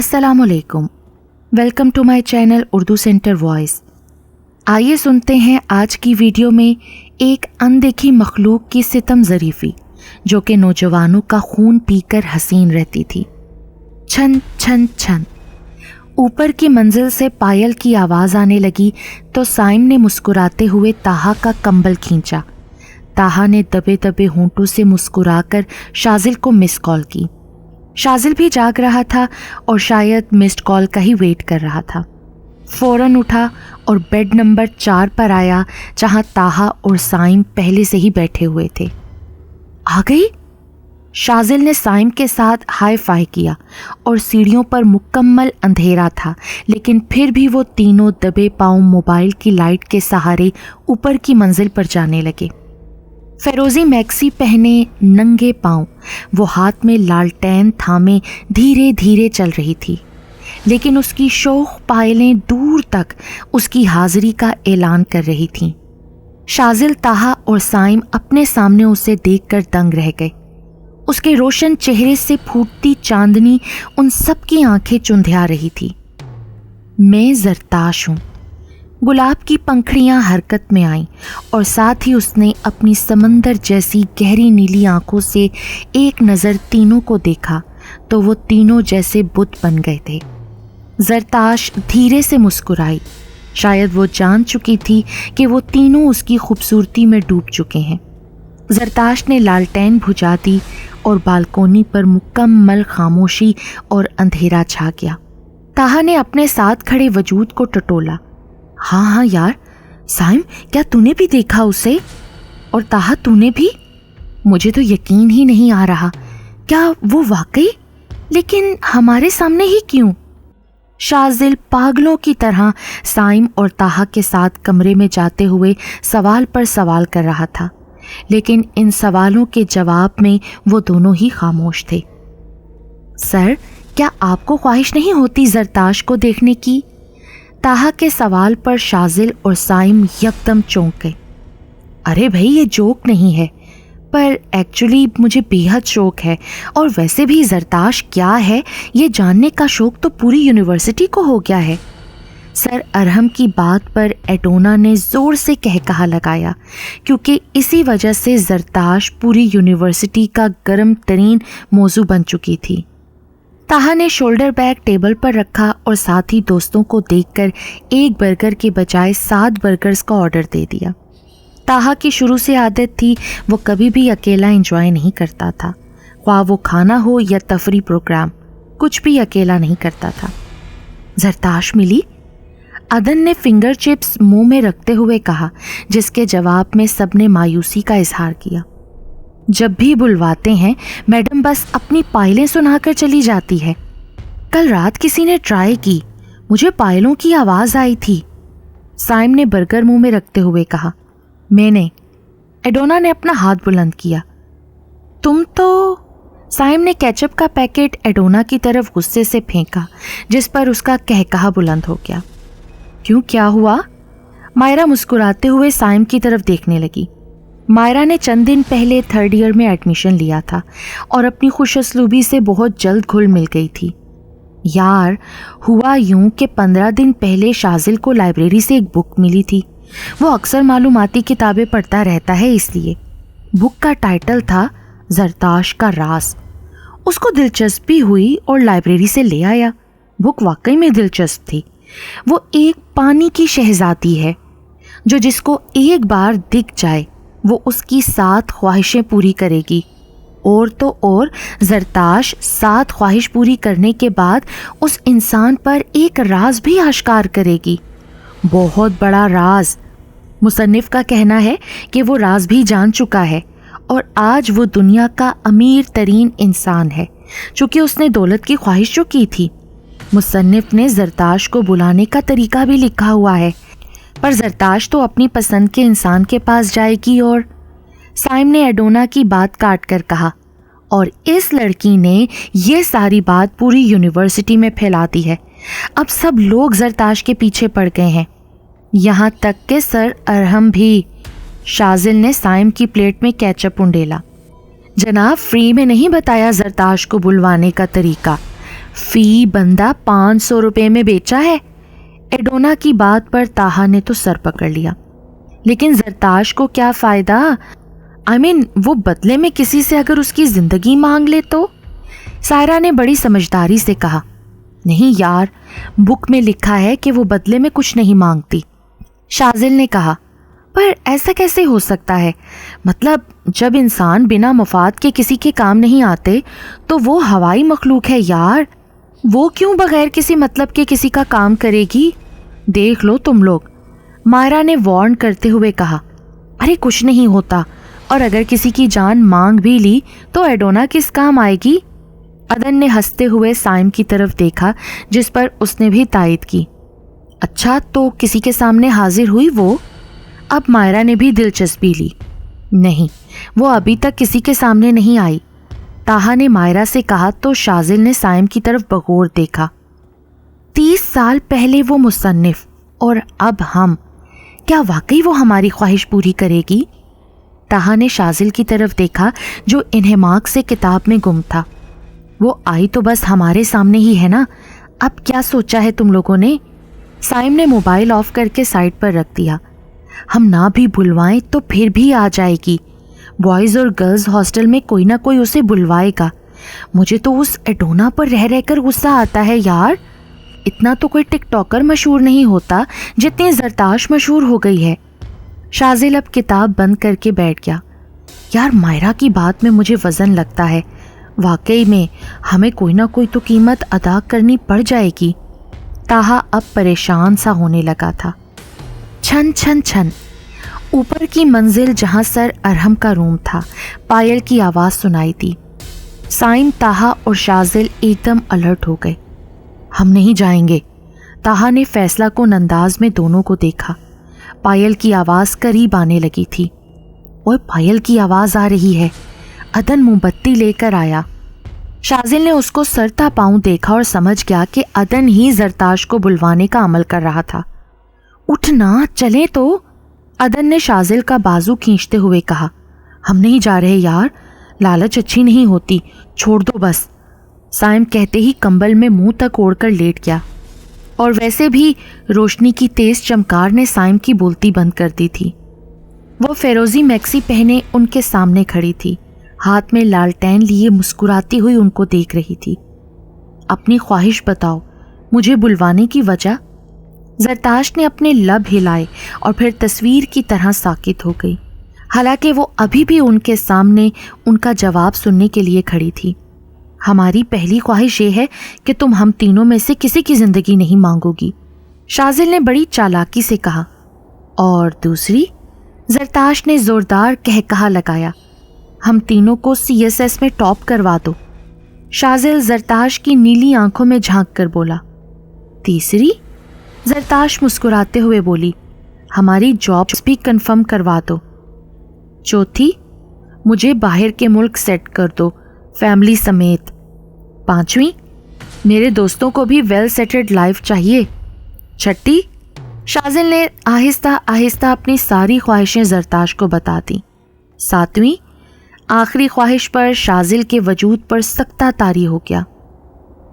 अस्सलाम वालेकुम, welcome to my channel Urdu Centre Voice. आइए सुनते हैं आज की वीडियो में एक अनदेखी मखलूक की सितम ज़रीफ़ी जो कि नौजवानों का खून पीकर हसीन रहती थी। छन छन छन ऊपर की मंजिल से पायल की आवाज़ आने लगी तो साइम ने मुस्कुराते हुए ताहा का कंबल खींचा। ताहा ने दबे दबे होंठों से मुस्कुराकर शाजिल को मिस कॉल की। शाजिल भी जाग रहा था और शायद मिस्ड कॉल का ही वेट कर रहा था। फौरन उठा और बेड नंबर 4 पर आया जहां ताहा और साइम पहले से ही बैठे हुए थे। आ गई? शाजिल ने साइम के साथ हाई फाई किया और सीढ़ियों पर मुकम्मल अंधेरा था, लेकिन फिर भी वो तीनों दबे पांव मोबाइल की लाइट के सहारे ऊपर की मंजिल पर जाने लगे। फेरोजी मैक्सी पहने नंगे पांव वो हाथ में लालटेन थामे धीरे धीरे चल रही थी, लेकिन उसकी शोख पायलें दूर तक उसकी हाजिरी का ऐलान कर रही थीं। शाजिल, ताहा और साइम अपने सामने उसे देखकर दंग रह गए। उसके रोशन चेहरे से फूटती चांदनी उन सब की आंखें चुंधिया रही थी। मैं जरताश हूँ। गुलाब की पंखड़ियां हरकत में आईं और साथ ही उसने अपनी समंदर जैसी गहरी नीली आंखों से एक नज़र तीनों को देखा तो वो तीनों जैसे बुत बन गए थे। जरताश धीरे से मुस्कुराई। शायद वो जान चुकी थी कि वो तीनों उसकी खूबसूरती में डूब चुके हैं। जरताश ने लालटेन बुझा दी और बालकोनी पर मुकम्मल खामोशी और अंधेरा छा गया। ताहा ने अपने साथ खड़े वजूद को टटोला। हाँ यार, साइम, क्या तूने भी देखा उसे? और ताहा, तूने भी? मुझे तो यकीन ही नहीं आ रहा। क्या वो वाकई? लेकिन हमारे सामने ही क्यों? शाजिल पागलों की तरह साइम और ताहा के साथ कमरे में जाते हुए सवाल पर सवाल कर रहा था, लेकिन इन सवालों के जवाब में वो दोनों ही खामोश थे। सर, क्या आपको ख्वाहिश नहीं होती जरताश को देखने की? ताहा के सवाल पर शाजिल और साइम यकदम चौंक गए। अरे भाई, ये जोक नहीं है, पर एक्चुअली मुझे बेहद शौक है, और वैसे भी जरताश क्या है ये जानने का शौक तो पूरी यूनिवर्सिटी को हो गया है। सर अरहम की बात पर एडोना ने ज़ोर से कहकहा लगाया, क्योंकि इसी वजह से जरताश पूरी यूनिवर्सिटी का गर्म तरीन मौजू बन चुकी थी। ताहा ने शोल्डर बैग टेबल पर रखा और साथ ही दोस्तों को देखकर एक बर्गर के बजाय 7 बर्गर्स का ऑर्डर दे दिया। ताहा की शुरू से आदत थी वो कभी भी अकेला एंजॉय नहीं करता था, ख्वाह वो खाना हो या तफरी प्रोग्राम, कुछ भी अकेला नहीं करता था। जरताश मिली? अदन ने फिंगर चिप्स मुंह में रखते हुए कहा, जिसके जवाब में सबने मायूसी का इजहार किया। जब भी बुलवाते हैं मैडम बस अपनी पायलें सुनाकर चली जाती है। कल रात किसी ने ट्राई की, मुझे पायलों की आवाज़ आई थी। साइम ने बर्गर मुंह में रखते हुए कहा। मैंने। एडोना ने अपना हाथ बुलंद किया। तुम तो? साइम ने केचप का पैकेट एडोना की तरफ गुस्से से फेंका, जिस पर उसका कहकहा बुलंद हो गया। क्यों, क्या हुआ? मायरा मुस्कुराते हुए साइम की तरफ देखने लगी। मायरा ने चंद दिन पहले 3rd ईयर में एडमिशन लिया था और अपनी खुशअस्लूबी से बहुत जल्द घुल मिल गई थी। यार, हुआ यूं कि 15 दिन पहले शाजिल को लाइब्रेरी से एक बुक मिली थी। वो अक्सर मालूमाती किताबें पढ़ता रहता है, इसलिए। बुक का टाइटल था जरताश का राज। उसको दिलचस्पी हुई और लाइब्रेरी से ले आया। बुक वाकई में दिलचस्प थी। वो एक पानी की शहजादी है जो जिसको एक बार दिख जाए वो उसकी 7 ख्वाहिशें पूरी करेगी, और तो और जरताश 7 ख्वाहिश पूरी करने के बाद उस इंसान पर एक राज भी आश्कार करेगी। बहुत बड़ा राज। मुसन्निफ का कहना है कि वो राज भी जान चुका है और आज वो दुनिया का अमीर तरीन इंसान है, चूँकि उसने दौलत की ख्वाहिश जो की थी। मुसन्निफ ने जरताश को बुलाने का तरीका भी लिखा हुआ है, पर जरताश तो अपनी पसंद के इंसान के पास जाएगी। और साइम ने एडोना की बात काट कर कहा, और इस लड़की ने ये सारी बात पूरी यूनिवर्सिटी में फैला दी है। अब सब लोग जरताश के पीछे पड़ गए हैं, यहाँ तक कि सर अरहम भी। शाजिल ने साइम की प्लेट में केचप उंडेला। जनाब, फ्री में नहीं बताया जरताश को बुलवाने का तरीका। फी बंदा 500 रुपए में बेचा है। एडोना की बात पर ताहा ने तो सर पकड़ लिया। लेकिन जरताश को क्या फायदा? वो बदले में किसी से अगर उसकी जिंदगी मांग ले तो? सायरा ने बड़ी समझदारी से कहा, नहीं यार, बुक में लिखा है कि वो बदले में कुछ नहीं मांगती। शाजिल ने कहा, पर ऐसा कैसे हो सकता है? मतलब जब इंसान बिना मफाद के किसी के काम नहीं आते तो वो हवाई मखलूक है यार। वो क्यों बगैर किसी मतलब के किसी का काम करेगी? देख लो तुम लोग, मायरा ने वार्न करते हुए कहा। अरे कुछ नहीं होता, और अगर किसी की जान मांग भी ली तो एडोना किस काम आएगी? अदन ने हंसते हुए साइम की तरफ देखा, जिस पर उसने भी तायद की। अच्छा, तो किसी के सामने हाजिर हुई वो? अब मायरा ने भी दिलचस्पी ली। नहीं, वो अभी तक किसी के सामने नहीं आई, ताहा ने मायरा से कहा तो शाजिल ने साइम की तरफ बगौर देखा। 30 साल पहले वो मुसन्निफ और अब हम, क्या वाकई वो हमारी ख्वाहिश पूरी करेगी? ताहा ने शाजिल की तरफ देखा जो इन्हेमाक से किताब में गुम था। वो आई तो बस हमारे सामने ही है ना, अब क्या सोचा है तुम लोगों ने? साइम ने मोबाइल ऑफ करके साइड पर रख दिया। हम ना भी बुलवाएं तो फिर भी आ जाएगी। बॉयज़ और गर्ल्स हॉस्टल में कोई ना कोई उसे बुलवाएगा। मुझे तो उस एडोना पर रह रहकर गुस्सा आता है यार। इतना तो कोई टिकटॉकर मशहूर नहीं होता जितनी जरताश मशहूर हो गई है। शाजिल अब किताब बंद करके बैठ गया। यार मायरा की बात में मुझे वज़न लगता है। वाकई में हमें कोई ना कोई तो कीमत अदा करनी पड़ जाएगी। ताहा अब परेशान सा होने लगा था। छन छन छन, ऊपर की मंजिल जहां सर अरहम का रूम था, पायल की आवाज़ सुनाई दी। साइम, ताहा और शाजिल एकदम अलर्ट हो गए। हम नहीं जाएंगे। ताहा ने फैसला कुन अंदाज में दोनों को देखा। पायल की आवाज़ करीब आने लगी थी। ओए, पायल की आवाज़ आ रही है। अदन मोमबत्ती लेकर आया। शाजिल ने उसको सरता पांव देखा और समझ गया कि अदन ही जरताश को बुलवाने का अमल कर रहा था। उठना, चलें तो। अदन ने शाजिल का बाजू खींचते हुए कहा। हम नहीं जा रहे यार, लालच अच्छी नहीं होती, छोड़ दो बस। साइम कहते ही कंबल में मुंह तक ओढ़कर लेट गया। और वैसे भी रोशनी की तेज चमकार ने साइम की बोलती बंद कर दी थी। वो फेरोजी मैक्सी पहने उनके सामने खड़ी थी, हाथ में लालटेन लिए मुस्कुराती हुई उनको देख रही थी। अपनी ख्वाहिश बताओ, मुझे बुलवाने की वजह? जरताश ने अपने लब हिलाए और फिर तस्वीर की तरह साकित हो गई। हालांकि वो अभी भी उनके सामने उनका जवाब सुनने के लिए खड़ी थी। हमारी पहली ख्वाहिश ये है कि तुम हम तीनों में से किसी की जिंदगी नहीं मांगोगी, शाजिल ने बड़ी चालाकी से कहा। और दूसरी? जरताश ने जोरदार कहकहा लगाया। हम तीनों को CSS में टॉप करवा दो। शाजिल जरताश की नीली आंखों में झांक कर बोला। तीसरी? जरताश मुस्कुराते हुए बोली, हमारी जॉब्स भी कंफर्म करवा दो। चौथी? मुझे बाहर के मुल्क सेट कर दो, फैमिली समेत। पांचवी? मेरे दोस्तों को भी वेल सेटेड लाइफ चाहिए। छठी? शाजिल ने आहिस्ता आहिस्ता अपनी सारी ख्वाहिशें जरताश को बता दी। सातवीं? आखिरी ख्वाहिश पर शाजिल के वजूद पर सख्ता तारी हो गया।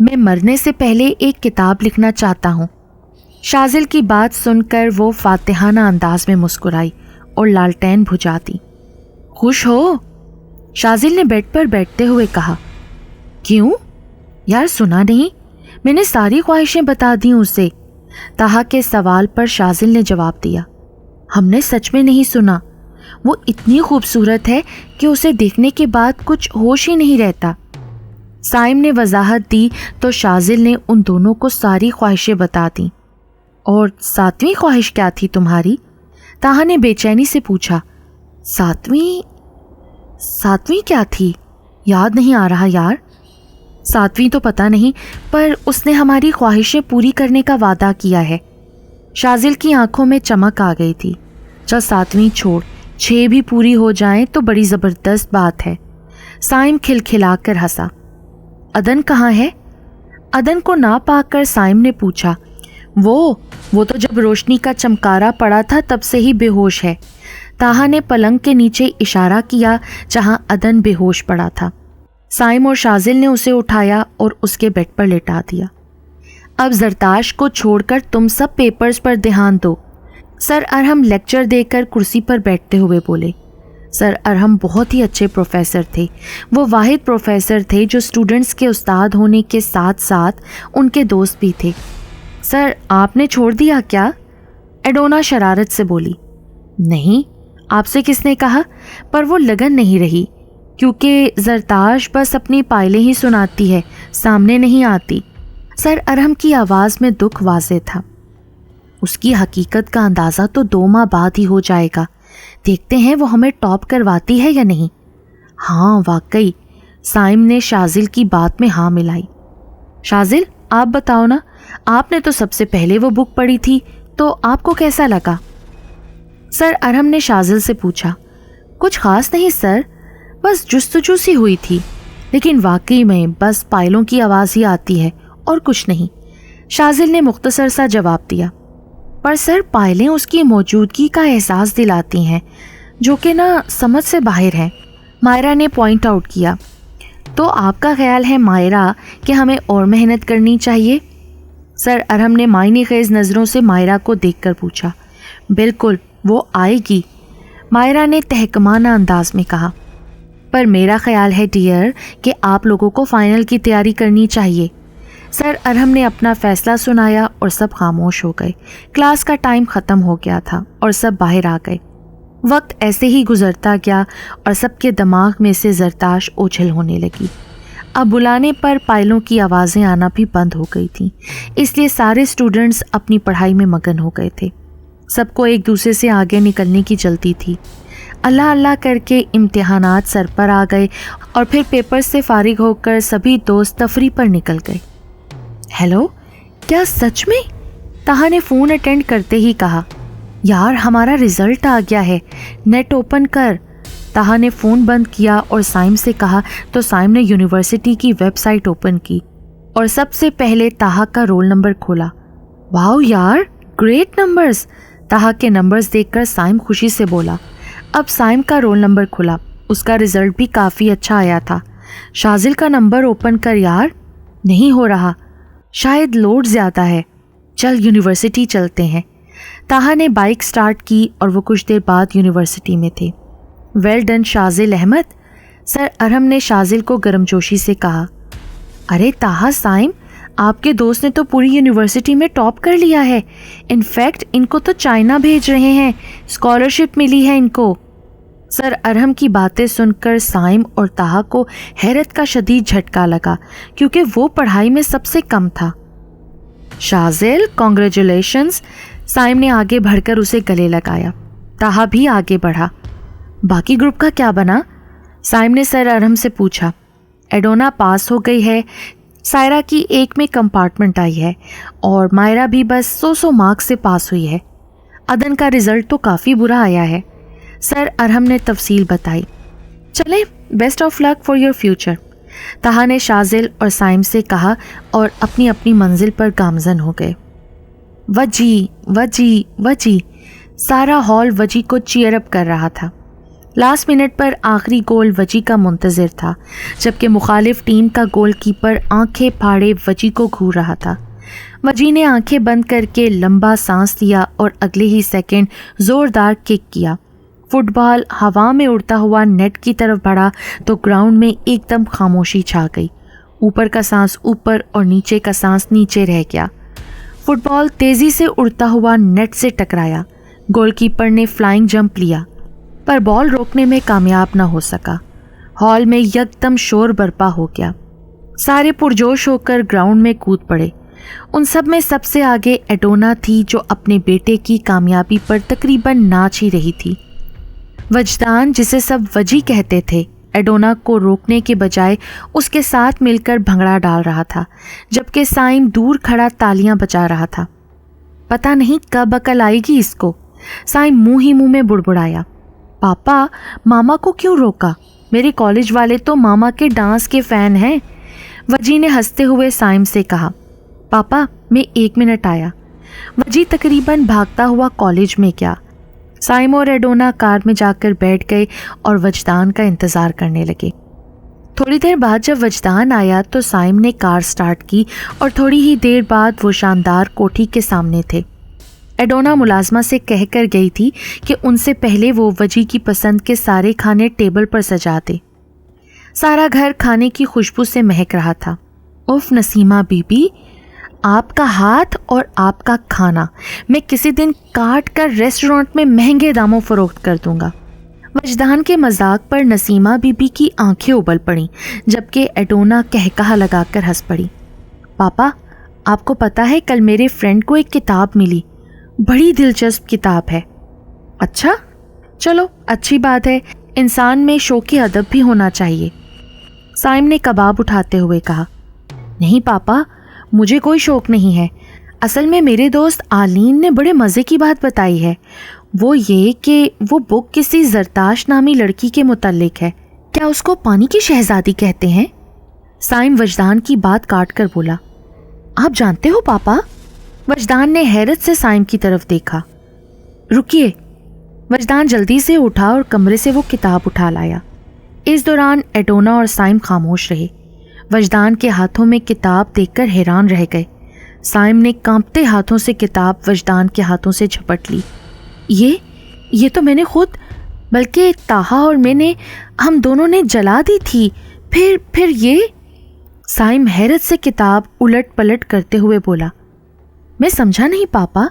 मैं मरने से पहले एक किताब लिखना चाहता हूँ। शाजिल की बात सुनकर वो फातिहाना अंदाज में मुस्कुराई और लालटेन बुझा दी। खुश हो? शाजिल ने बेड पर बैठते हुए कहा। क्यों यार, सुना नहीं? मैंने सारी ख्वाहिशें बता दी उसे। ताहा के सवाल पर शाजिल ने जवाब दिया। हमने सच में नहीं सुना। वो इतनी खूबसूरत है कि उसे देखने के बाद कुछ होश ही नहीं रहता। साइम ने वजाहत दी तो शाजिल ने उन दोनों को सारी ख्वाहिशें बता दी। और सातवीं ख्वाहिश क्या थी तुम्हारी? ताहा ने बेचैनी से पूछा। सातवीं क्या थी? याद नहीं आ रहा यार। सातवीं तो पता नहीं, पर उसने हमारी ख्वाहिशें पूरी करने का वादा किया है। शाजिल की आंखों में चमक आ गई थी। चल सातवीं छोड़, 6 भी पूरी हो जाएं तो बड़ी ज़बरदस्त बात है। साइम खिलखिलाकर हंसा। अदन कहाँ है? अदन को ना पाकर साइम ने पूछा। वो तो जब रोशनी का चमकारा पड़ा था तब से ही बेहोश है। ताहा ने पलंग के नीचे इशारा किया जहां अदन बेहोश पड़ा था। साइम और शाजिल ने उसे उठाया और उसके बेड पर लेटा दिया। अब जरताश को छोड़कर तुम सब पेपर्स पर ध्यान दो, सर अरहम लेक्चर देकर कुर्सी पर बैठते हुए बोले। सर अरहम बहुत ही अच्छे प्रोफेसर थे। वो वाहिद प्रोफेसर थे जो स्टूडेंट्स के उस्ताद होने के साथ साथ उनके दोस्त भी थे। सर आपने छोड़ दिया क्या? एडोना शरारत से बोली। नहीं, आपसे किसने कहा? पर वो लगन नहीं रही, क्योंकि जरताश बस अपनी पायलें ही सुनाती है, सामने नहीं आती। सर अरहम की आवाज़ में दुख वाज़ेह था। उसकी हकीकत का अंदाज़ा तो 2 माह बाद ही हो जाएगा। देखते हैं वो हमें टॉप करवाती है या नहीं। हाँ वाकई, साइम ने शाजिल की बात में हाँ मिलाई। शाजिल आप बताओ ना, आपने तो सबसे पहले वो बुक पढ़ी थी, तो आपको कैसा लगा? सर अरहम ने शाजिल से पूछा। कुछ खास नहीं सर, बस जुस्तजू सी हुई थी, लेकिन वाकई में बस पायलों की आवाज़ ही आती है और कुछ नहीं। शाजिल ने मुख्तसर सा जवाब दिया। पर सर पायलें उसकी मौजूदगी का एहसास दिलाती हैं, जो कि ना समझ से बाहर है, मायरा ने पॉइंट आउट किया। तो आपका ख्याल है मायरा कि हमें और मेहनत करनी चाहिए? सर अरहम ने मायने खेज नज़रों से मायरा को देखकर पूछा। बिल्कुल, वो आएगी, मायरा ने तहकमाना अंदाज में कहा। पर मेरा ख्याल है डियर कि आप लोगों को फाइनल की तैयारी करनी चाहिए। सर अरहम ने अपना फैसला सुनाया और सब खामोश हो गए। क्लास का टाइम ख़त्म हो गया था और सब बाहर आ गए। वक्त ऐसे ही गुजरता गया और सबके दिमाग में से जरताश ओझल होने लगी। अब बुलाने पर पायलों की आवाज़ें आना भी बंद हो गई थीं, इसलिए सारे स्टूडेंट्स अपनी पढ़ाई में मगन हो गए थे। सबको एक दूसरे से आगे निकलने की जल्दी थी। अल्लाह अल्लाह करके इम्तिहानात सर पर आ गए और फिर पेपर से फारिग होकर सभी दोस्त तफरी पर निकल गए। हेलो, क्या सच में? ताहा ने फ़ोन अटेंड करते ही कहा। यार हमारा रिज़ल्ट आ गया है, नेट ओपन कर। ताहा ने फ़ोन बंद किया और साइम से कहा तो साइम ने यूनिवर्सिटी की वेबसाइट ओपन की और सबसे पहले ताहा का रोल नंबर खोला। वाह यार, ग्रेट नंबर्स। ताहा के नंबर्स देखकर साइम खुशी से बोला। अब साइम का रोल नंबर खुला, उसका रिज़ल्ट भी काफ़ी अच्छा आया था। शाजिल का नंबर ओपन कर यार। नहीं हो रहा, शायद लोड ज़्यादा है। चल यूनिवर्सिटी चलते हैं। ताहा ने बाइक स्टार्ट की और वो कुछ देर बाद यूनिवर्सिटी में थे। Well done Shajil Ahmed, sir Arham ने शाजिल को गर्मजोशी से कहा। अरे ताहा साइम, आपके दोस्त ने तो पूरी यूनिवर्सिटी में टॉप कर लिया है। इनफैक्ट इनको तो चाइना भेज रहे हैं, स्कॉलरशिप मिली है इनको। सर अरहम की बातें सुनकर साइम और ताहा को हैरत का शदीद झटका लगा, क्योंकि वो पढ़ाई में सबसे कम था। शाजिल कॉन्ग्रेचुलेशंस, साइम ने आगे बढ़कर उसे गले लगाया। ताहा भी आगे बढ़ा। बाकी ग्रुप का क्या बना? साइम ने सर अरहम से पूछा। एडोना पास हो गई है, सायरा की 1 में कंपार्टमेंट आई है और मायरा भी बस 100 मार्क्स से पास हुई है। अदन का रिज़ल्ट तो काफ़ी बुरा आया है, सर अरहम ने तफसील बताई। चलें, best of luck for your future, ताहा ने शाजिल और साइम से कहा और अपनी अपनी मंजिल पर गामजन हो गए। वजी वजी वजी, सारा हॉल वजी को चीयर अप कर रहा था। लास्ट मिनट पर आखिरी गोल वजी का मुंतज़िर था, जबकि मुखालिफ टीम का गोलकीपर आंखें फाड़े वजी को घूर रहा था। वजी ने आंखें बंद करके लंबा सांस लिया और अगले ही सेकंड ज़ोरदार किक किया। फुटबॉल हवा में उड़ता हुआ नेट की तरफ बढ़ा तो ग्राउंड में एकदम खामोशी छा गई। ऊपर का सांस ऊपर और नीचे का सांस नीचे रह गया। फुटबॉल तेज़ी से उड़ता हुआ नेट से टकराया। गोलकीपर ने फ्लाइंग जंप लिया, पर बॉल रोकने में कामयाब न हो सका। हॉल में यकदम शोर बर्पा हो गया। सारे पुरजोश होकर ग्राउंड में कूद पड़े। उन सब में सबसे आगे एडोना थी, जो अपने बेटे की कामयाबी पर तकरीबन नाच ही रही थी। वजदान, जिसे सब वजी कहते थे, एडोना को रोकने के बजाय उसके साथ मिलकर भंगड़ा डाल रहा था, जबकि साइम दूर खड़ा तालियां बजा रहा था। पता नहीं कब अकल आएगी इसको, साइम मुंह ही मुंह में बुड़बुड़ाया। पापा, मामा को क्यों रोका? मेरे कॉलेज वाले तो मामा के डांस के फ़ैन हैं। वजी ने हंसते हुए साइम से कहा। पापा, मैं 1 मिनट आया। वजी तकरीबन भागता हुआ कॉलेज में गया। साइम और एडोना कार में जाकर बैठ गए और वजदान का इंतज़ार करने लगे। تھوڑی دیر بعد جب وجدان آیا تو سائم نے کار سٹارٹ کی اور تھوڑی ہی دیر بعد وہ شاندار کوٹھی کے سامنے تھے۔ ایڈونا ملازمہ سے کہہ کر گئی تھی کہ ان سے پہلے وہ وجی کی پسند کے سارے کھانے ٹیبل پر سجا دے۔ سارا گھر کھانے کی خوشبو سے مہک رہا تھا۔ اف نسیمہ بی بی، آپ کا ہاتھ اور آپ کا کھانا میں کسی دن کاٹ کر ریسٹورانٹ میں مہنگے داموں فروخت کر دوں گا۔ وجدان کے مذاق پر نسیمہ بی بی کی آنکھیں ابل پڑیں، جبکہ ایڈونا کہکہا لگا کر ہنس پڑی۔ پاپا، آپ کو پتا ہے کل میرے فرینڈ کو ایک کتاب ملی، بڑی دلچسپ کتاب ہے۔ اچھا، چلو اچھی بات ہے، انسان میں شوق ادب بھی ہونا چاہیے۔ سائم نے کباب اٹھاتے ہوئے کہا۔ نہیں پاپا، مجھے کوئی شوق نہیں ہے، اصل میں میرے دوست آلین نے بڑے مزے کی بات بتائی ہے، وہ یہ کہ وہ بک کسی زرتاش نامی لڑکی کے متعلق ہے۔ کیا اس کو پانی کی شہزادی کہتے ہیں؟ سائم وجدان کی بات کاٹ کر بولا۔ آپ جانتے ہو پاپا؟ وجدان نے حیرت سے سائم کی طرف دیکھا۔ رکیے۔ وجدان جلدی سے اٹھا اور کمرے سے وہ کتاب اٹھا لایا۔ اس دوران ایڈونا اور سائم خاموش رہے۔ وجدان کے ہاتھوں میں کتاب دیکھ کر حیران رہ گئے۔ سائم نے کانپتے ہاتھوں سے کتاب وجدان کے ہاتھوں سے جھپٹ لی۔ یہ تو میں نے خود، بلکہ تاہا اور میں نے، ہم دونوں نے جلا دی تھی۔ پھر یہ؟ سائم حیرت سے کتاب الٹ پلٹ کرتے ہوئے بولا۔ میں سمجھا نہیں پاپا۔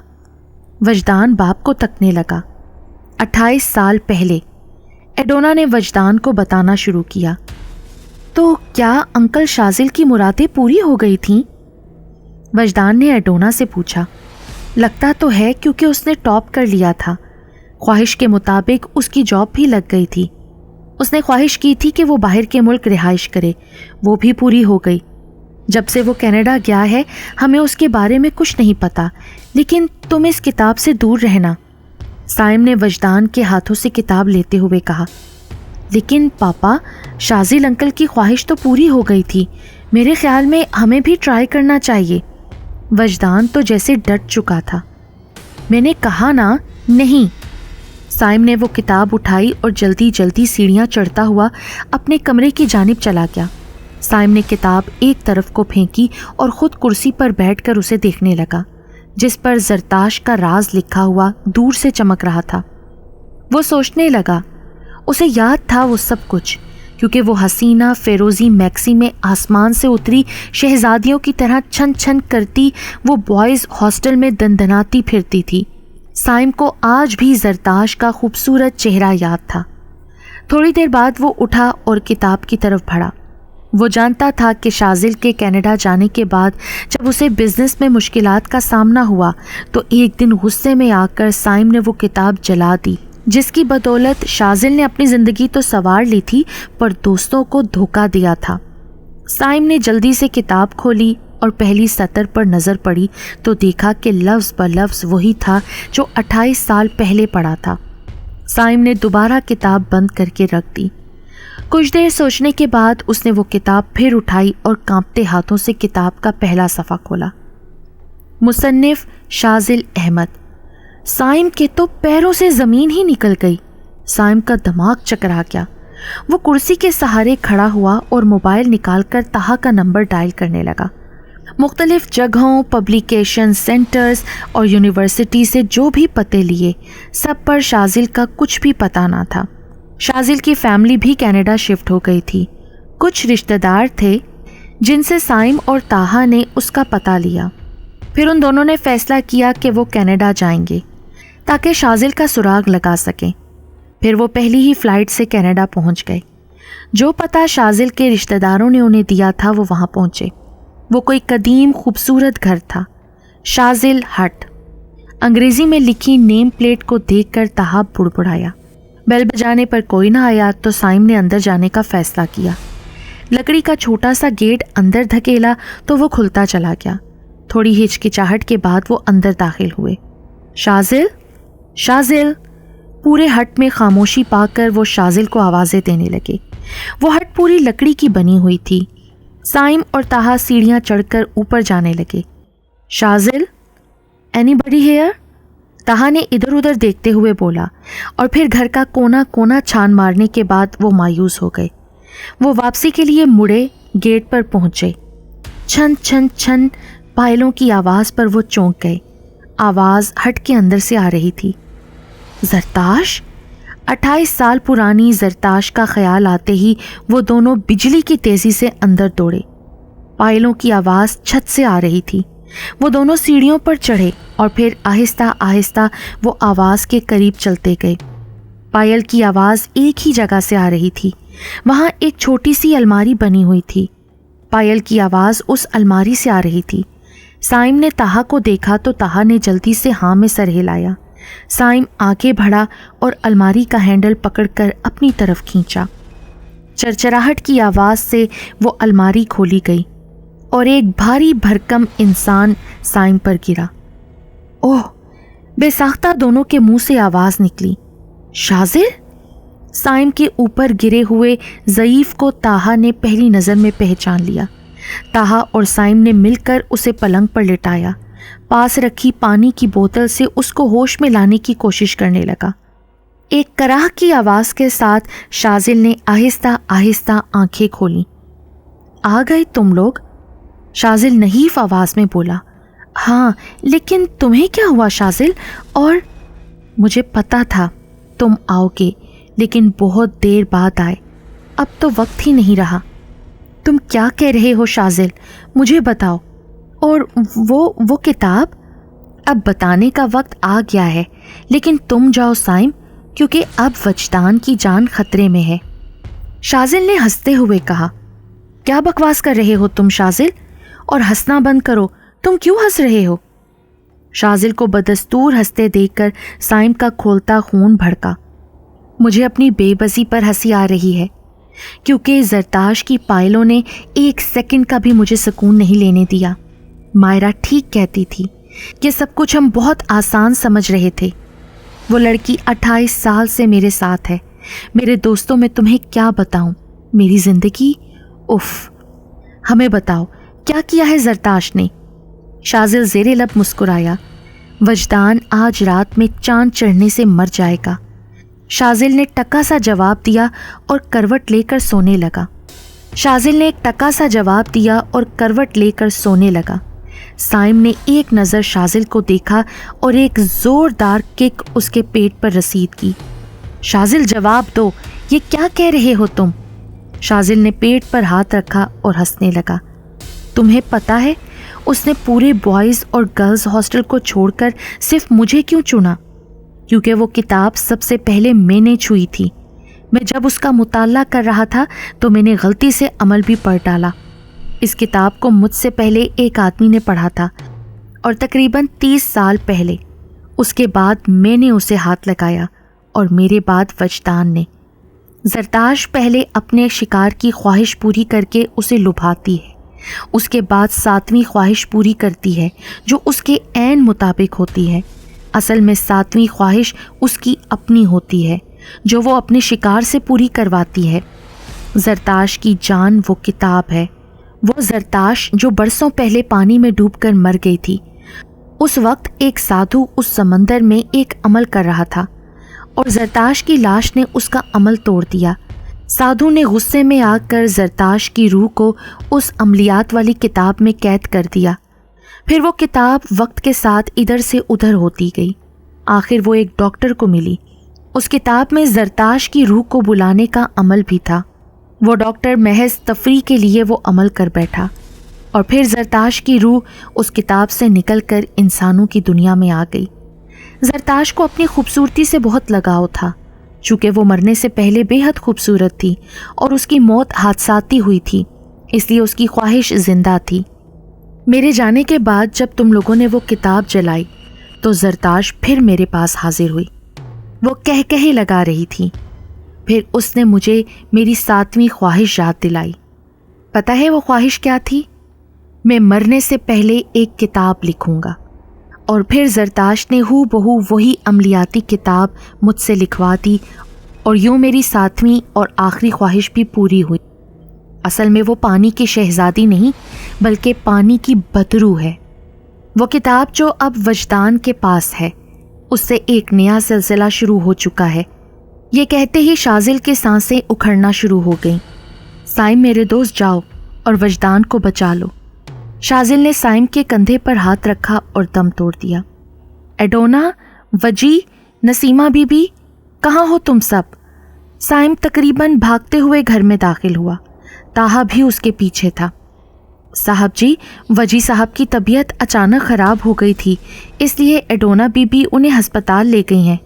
وجدان باپ کو تکنے لگا۔ 28 سال پہلے ایڈونا نے وجدان کو بتانا شروع کیا۔ تو کیا انکل شازل کی مرادیں پوری ہو گئی تھیں؟ وجدان نے ایڈونا سے پوچھا۔ لگتا تو ہے، کیونکہ اس نے ٹاپ کر لیا تھا۔ خواہش کے مطابق اس کی جاب بھی لگ گئی تھی۔ اس نے خواہش کی تھی کہ وہ باہر کے ملک رہائش کرے، وہ بھی پوری ہو گئی۔ جب سے وہ کینیڈا گیا ہے ہمیں اس کے بارے میں کچھ نہیں پتا، لیکن تم اس کتاب سے دور رہنا۔ سائم نے وجدان کے ہاتھوں سے کتاب لیتے ہوئے کہا۔ لیکن پاپا، شازل انکل کی خواہش تو پوری ہو گئی تھی، میرے خیال میں ہمیں بھی ٹرائی کرنا چاہیے۔ وجدان تو جیسے ڈٹ چکا تھا۔ میں نے کہا نا، نہیں۔ سائم نے وہ کتاب اٹھائی اور جلدی جلدی سیڑھیاں چڑھتا ہوا اپنے کمرے کی جانب چلا گیا۔ سائم نے کتاب ایک طرف کو پھینکی اور خود کرسی پر بیٹھ کر اسے دیکھنے لگا، جس پر زرتاش کا راز لکھا ہوا دور سے چمک رہا تھا۔ وہ سوچنے لگا، اسے یاد تھا وہ سب کچھ، کیونکہ وہ حسینہ فیروزی میکسی میں آسمان سے اتری شہزادیوں کی طرح چھن چھن کرتی وہ بوائز ہاسٹل میں دندناتی پھرتی تھی۔ سائم کو آج بھی زرتاش کا خوبصورت چہرہ یاد تھا۔ تھوڑی دیر بعد وہ اٹھا اور کتاب کی طرف بڑھا۔ وہ جانتا تھا کہ شازل کے کینیڈا جانے کے بعد جب اسے بزنس میں مشکلات کا سامنا ہوا تو ایک دن غصے میں آ کر سائم نے وہ کتاب جلا دی، جس کی بدولت شازل نے اپنی زندگی تو سنوار لی تھی پر دوستوں کو دھوکہ دیا تھا۔ سائم نے جلدی سے کتاب کھولی اور پہلی سطر پر نظر پڑی تو دیکھا کہ لفظ بلفظ وہی تھا جو 28 سال پہلے پڑھا تھا۔ سائم نے دوبارہ کتاب بند کر کے رکھ دی۔ کچھ دیر سوچنے کے بعد اس نے وہ کتاب پھر اٹھائی اور کانپتے ہاتھوں سے کتاب کا پہلا صفحہ کھولا۔ مصنف شازل احمد۔ سائم کے تو پیروں سے زمین ہی نکل گئی۔ سائم کا دماغ چکرا گیا۔ وہ کرسی کے سہارے کھڑا ہوا اور موبائل نکال کر تہا کا نمبر ڈائل کرنے لگا۔ مختلف جگہوں، پبلیکیشن سینٹرز اور یونیورسٹی سے جو بھی پتے لیے، سب پر شازل کا کچھ بھی پتہ نہ تھا۔ شازل کی فیملی بھی کینیڈا شفٹ ہو گئی تھی۔ کچھ رشتہ دار تھے جن سے سائم اور تاہا نے اس کا پتہ لیا۔ پھر ان دونوں نے فیصلہ کیا کہ وہ کینیڈا جائیں گے تاکہ شازل کا سراغ لگا سکیں۔ پھر وہ پہلی ہی فلائٹ سے کینیڈا پہنچ گئے۔ جو پتہ شازل کے رشتہ داروں نے انہیں دیا تھا وہ وہاں پہنچے۔ وہ کوئی قدیم خوبصورت گھر تھا، شازل ہٹ۔ انگریزی میں لکھی نیم پلیٹ کو دیکھ کر تاہا بڑبڑایا۔ بیل بجانے پر کوئی نہ آیا تو سائم نے اندر جانے کا فیصلہ کیا۔ لکڑی کا چھوٹا سا گیٹ اندر دھکیلا تو وہ کھلتا چلا گیا۔ تھوڑی ہچکچاہٹ کے بعد وہ اندر داخل ہوئے۔ شازل، شازل۔ پورے ہٹ میں خاموشی پا کر وہ شازل کو آوازیں دینے لگے۔ وہ ہٹ پوری لکڑی کی بنی ہوئی تھی۔ سائم اور تاہا سیڑھیاں چڑھ کر اوپر جانے لگے۔ شازل، اینی بڈی ہیئر؟ تاہا نے ادھر ادھر دیکھتے ہوئے بولا، اور پھر گھر کا کونا کونا چھان مارنے کے بعد وہ مایوس ہو گئے۔ وہ واپسی کے لیے مڑے، گیٹ پر پہنچے۔ چھن چھن چھن پائلوں کی آواز پر وہ چونک گئے۔ آواز ہٹ کے اندر سے آ رہی تھی۔ زرتاش؟ 28 سال پرانی زرتاش کا خیال آتے ہی وہ دونوں بجلی کی تیزی سے اندر دوڑے۔ پائلوں کی آواز چھت سے آ رہی تھی۔ وہ دونوں سیڑھیوں پر چڑھے اور پھر آہستہ آہستہ وہ آواز کے قریب چلتے گئے۔ پائل کی آواز ایک ہی جگہ سے آ رہی تھی۔ وہاں ایک چھوٹی سی الماری بنی ہوئی تھی۔ پائل کی آواز اس الماری سے آ رہی تھی۔ سائم نے تاہا کو دیکھا تو تاہا نے جلدی سے ہاں میں سر ہلایا۔ سائم آگے بڑھا اور الماری کا ہینڈل پکڑ کر اپنی طرف کھینچا۔ چرچراہٹ کی آواز سے وہ الماری کھولی گئی اور ایک بھاری بھرکم انسان سائم پر گرا۔ اوہ! بے ساختہ دونوں کے منہ سے آواز نکلی، شازل؟ سائم کے اوپر گرے ہوئے ضعیف کو تاہا نے پہلی نظر میں پہچان لیا۔ تاہا اور سائم نے مل کر اسے پلنگ پر لٹایا، پاس رکھی پانی کی بوتل سے اس کو ہوش میں لانے کی کوشش کرنے لگا۔ ایک کراہ کی آواز کے ساتھ شازل نے آہستہ آہستہ آنکھیں کھولیں۔ آ گئے تم لوگ؟ شازل نحیف آواز میں بولا۔ ہاں، لیکن تمہیں کیا ہوا شازل؟ اور مجھے پتا تھا تم آؤ گے، لیکن بہت دیر بعد آئے۔ اب تو وقت ہی نہیں رہا۔ تم کیا کہہ رہے ہو شازل؟ مجھے بتاؤ۔ اور وہ کتاب؟ اب بتانے کا وقت آ گیا ہے، لیکن تم جاؤ سائم، کیونکہ اب وجدان کی جان خطرے میں ہے۔ شازل نے ہنستے ہوئے کہا۔ کیا بکواس کر رہے ہو تم شازل؟ اور ہنسنا بند کرو، تم کیوں ہنس رہے ہو؟ شازل کو بدستور ہنستے دیکھ کر سائم کا کھولتا خون بھڑکا۔ مجھے اپنی بے بسی پر ہنسی آ رہی ہے، کیونکہ زرتاش کی پائلوں نے ایک سیکنڈ کا بھی مجھے سکون نہیں لینے دیا۔ مائرہ ٹھیک کہتی تھی، یہ سب کچھ ہم بہت آسان سمجھ رہے تھے۔ وہ لڑکی 28 سال سے میرے ساتھ ہے۔ میرے دوستوں میں تمہیں کیا بتاؤں، میری زندگی، اف۔ ہمیں بتاؤ کیا کیا ہے زرتاش نے؟ شازل زیر لب مسکرایا۔ وجدان آج رات میں چاند چڑھنے سے مر جائے گا۔ شازل نے ٹکا سا جواب دیا اور کروٹ لے کر سونے لگا۔ سائم نے ایک نظر شازل کو دیکھا اور ایک زوردار کک اس کے پیٹ پر رسید کی۔ شازل جواب دو، یہ کیا کہہ رہے ہو تم؟ شازل نے پیٹ پر ہاتھ رکھا اور ہنسنے لگا۔ تمہیں پتا ہے اس نے پورے بوائز اور گرلز ہاسٹل کو چھوڑ کر صرف مجھے کیوں چنا؟ کیونکہ وہ کتاب سب سے پہلے میں نے چھوئی تھی۔ میں جب اس کا مطالعہ کر رہا تھا تو میں نے غلطی سے عمل بھی پڑھ ڈالا۔ اس کتاب کو مجھ سے پہلے ایک آدمی نے پڑھا تھا، اور تقریباً 30 سال پہلے۔ اس کے بعد میں نے اسے ہاتھ لگایا، اور میرے بعد وجدان نے۔ زرتاش پہلے اپنے شکار کی خواہش پوری کر کے اسے لبھاتی ہے، اس کے بعد 7ویں خواہش پوری کرتی ہے جو اس کے عین مطابق ہوتی ہے۔ اصل میں 7ویں خواہش اس کی اپنی ہوتی ہے جو وہ اپنے شکار سے پوری کرواتی ہے۔ زرتاش کی جان وہ کتاب ہے، وہ زرتاش جو برسوں پہلے پانی میں ڈوب کر مر گئی تھی۔ اس وقت ایک سادھو اس سمندر میں ایک عمل کر رہا تھا اور زرتاش کی لاش نے اس کا عمل توڑ دیا۔ سادھو نے غصے میں آ کر زرتاش کی روح کو اس عملیات والی کتاب میں قید کر دیا۔ پھر وہ کتاب وقت کے ساتھ ادھر سے ادھر ہوتی گئی۔ آخر وہ ایک ڈاکٹر کو ملی۔ اس کتاب میں زرتاش کی روح کو بلانے کا عمل بھی تھا۔ وہ ڈاکٹر محض تفریح کے لیے وہ عمل کر بیٹھا، اور پھر زرتاش کی روح اس کتاب سے نکل کر انسانوں کی دنیا میں آ گئی۔ زرتاش کو اپنی خوبصورتی سے بہت لگاؤ تھا، چونکہ وہ مرنے سے پہلے بے حد خوبصورت تھی اور اس کی موت حادثاتی ہوئی تھی، اس لیے اس کی خواہش زندہ تھی۔ میرے جانے کے بعد جب تم لوگوں نے وہ کتاب جلائی تو زرتاش پھر میرے پاس حاضر ہوئی۔ وہ کہے لگا رہی تھی۔ پھر اس نے مجھے میری 7ویں خواہش یاد دلائی۔ پتہ ہے وہ خواہش کیا تھی؟ میں مرنے سے پہلے ایک کتاب لکھوں گا۔ اور پھر زرتاش نے ہو بہو وہی عملیاتی کتاب مجھ سے لکھوا دی، اور یوں میری 7ویں اور آخری خواہش بھی پوری ہوئی۔ اصل میں وہ پانی کی شہزادی نہیں بلکہ پانی کی بدرو ہے۔ وہ کتاب جو اب وجدان کے پاس ہے، اس سے ایک نیا سلسلہ شروع ہو چکا ہے۔ یہ کہتے ہی شازل کی سانسیں اکھڑنا شروع ہو گئیں۔ سائم میرے دوست جاؤ اور وجدان کو بچا لو۔ شازل نے سائم کے کندھے پر ہاتھ رکھا اور دم توڑ دیا۔ ایڈونا، وجی، نسیمہ بی بی، کہاں ہو تم سب؟ سائم تقریباً بھاگتے ہوئے گھر میں داخل ہوا۔ طاہا بھی اس کے پیچھے تھا۔ صاحب جی، وجی صاحب کی طبیعت اچانک خراب ہو گئی تھی، اس لیے ایڈونا بی بی انہیں ہسپتال لے گئی ہیں۔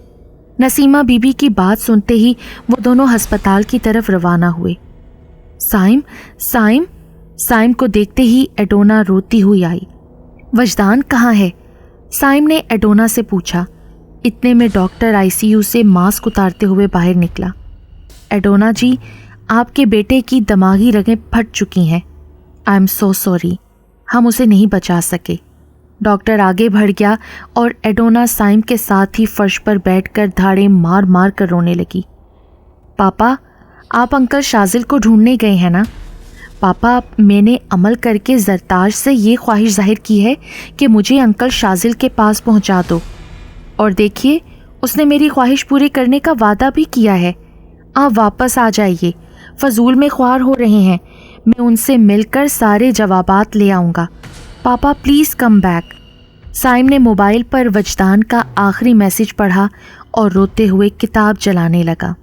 نسیمہ بی بی کی بات سنتے ہی وہ دونوں ہسپتال کی طرف روانہ ہوئے۔ سائم کو دیکھتے ہی ایڈونا روتی ہوئی آئی۔ وجدان کہاں ہے؟ سائم نے ایڈونا سے پوچھا۔ اتنے میں ڈاکٹر آئی سی یو سے ماسک اتارتے ہوئے باہر نکلا۔ ایڈونا جی، آپ کے بیٹے کی دماغی رگیں پھٹ چکی ہیں۔ آئی ایم سو سوری، ہم اسے نہیں بچا سکے۔ ڈاکٹر آگے بڑھ گیا اور ایڈونا سائم کے ساتھ ہی فرش پر بیٹھ کر دھاڑیں مار مار کر رونے لگی۔ پاپا، آپ انکل شازل کو ڈھونڈنے گئے ہیں نا؟ پاپا، میں نے عمل کر کے زرتاج سے یہ خواہش ظاہر کی ہے کہ مجھے انکل شازل کے پاس پہنچا دو، اور دیکھیے اس نے میری خواہش پوری کرنے کا وعدہ بھی کیا ہے۔ آپ واپس آ جائیے، فضول میں خوار ہو رہے ہیں، میں ان سے مل کر سارے جوابات لے آؤں گا۔ پاپا پلیز کم بیک۔ سائم نے موبائل پر وجدان کا آخری میسج پڑھا اور روتے ہوئے کتاب جلانے لگا۔